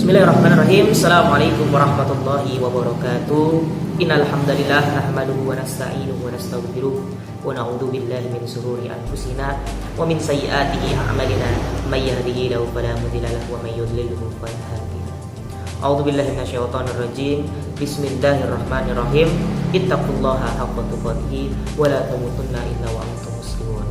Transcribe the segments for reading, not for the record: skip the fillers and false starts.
Bismillahirrahmanirrahim. Assalamualaikum warahmatullahi wabarakatuh. Innal hamdalillah nahmaduhu wa nasta'inuhu wa nastaghfiruh wa na'udzu billahi min shururi anfusina wa min sayyiati a'malina may yahdihillahu fala mudilla lahu wa may yudlilhu fala hadiya lahu. A'udzu billahi minasyaitonir rajim. Bismillahirrahmanirrahim. Ittaqullaha haqqa tuqatih wa la tamutunna illa wa antum muslimun.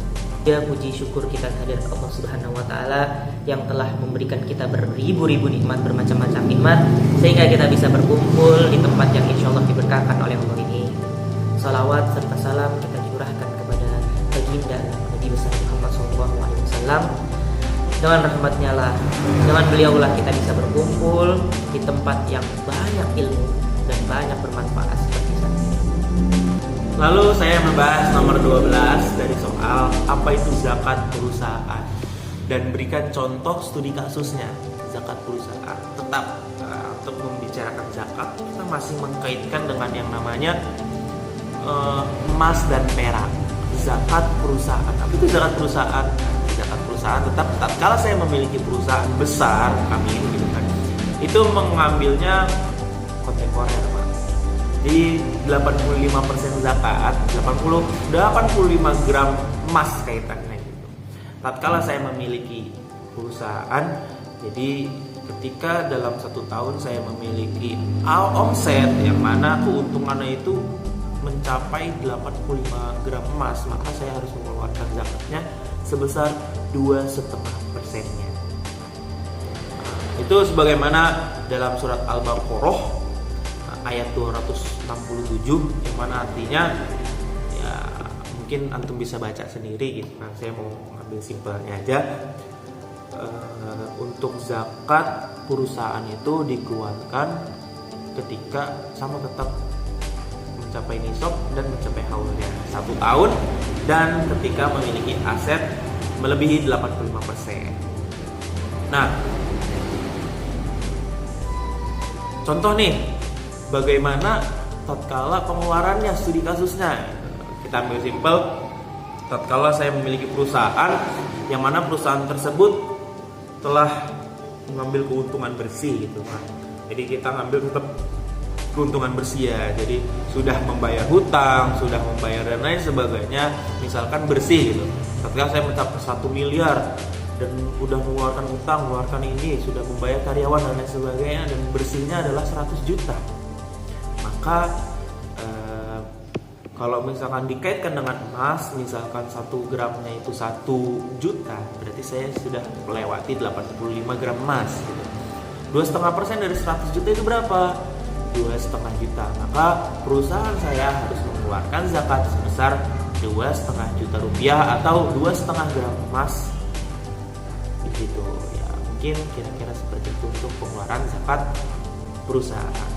Ya, puji syukur kita kehadirat Allah Subhanahu wa taala yang telah memberikan kita beribu-ribu nikmat, bermacam-macam nikmat, sehingga kita bisa berkumpul di tempat yang insyaallah diberkahkan oleh Allah ini. Salawat serta salam kita curahkan kepada baginda Nabi besar Muhammad SAW. Dengan rahmatnya lah, dengan beliau lah kita bisa berkumpul di tempat yang banyak ilmu dan banyak bermanfaat seperti saat ini. Lalu saya membahas nomor 12 dari soal apa itu zakat perusahaan dan berikan contoh studi kasusnya zakat perusahaan. Tetap untuk membicarakan zakat kita masih mengkaitkan dengan yang namanya emas dan perak. Zakat perusahaan. Apa itu zakat perusahaan? Zakat perusahaan tetap tatkala saya memiliki perusahaan besar, kami gitu kan, itu mengambilnya kontemporer. Di 85% zakat, 85 gram emas kaitannya gitu. Tatkala saya memiliki perusahaan, jadi ketika dalam 1 tahun saya memiliki omset yang mana keuntungannya itu mencapai 85 gram emas, maka saya harus mengeluarkan zakatnya sebesar 2,5%-nya. Itu sebagaimana dalam surat Al-Baqarah ayat 267, yang mana artinya ya mungkin antum bisa baca sendiri gitu kan. Saya mau ngambil simpelnya aja. Untuk zakat perusahaan itu dikeluarkan ketika sama tetap mencapai nisab dan mencapai haulnya 1 tahun, dan ketika memiliki aset melebihi 85%. Nah, contoh nih, bagaimana tatkala pengeluarannya, studi kasusnya. Kita ambil simpel, tatkala saya memiliki perusahaan yang mana perusahaan tersebut telah mengambil keuntungan bersih gitu kan. Jadi kita ngambil tetap keuntungan bersih ya. Jadi sudah membayar hutang, sudah membayar dan lain sebagainya, misalkan bersih gitu. Tatkala saya mencapai 1 miliar dan udah mengeluarkan hutang, mengeluarkan ini, sudah membayar karyawan dan lain sebagainya, dan bersihnya adalah 100 juta. Maka kalau misalkan dikaitkan dengan emas, misalkan 1 gramnya itu 1 juta, berarti saya sudah melewati 85 gram emas gitu. 2,5% dari 100 juta itu berapa? 2,5 juta. Maka perusahaan saya harus mengeluarkan zakat sebesar 2,5 juta rupiah atau 2,5 gram emas. Begitu ya, mungkin kira-kira seperti itu untuk pengeluaran zakat perusahaan.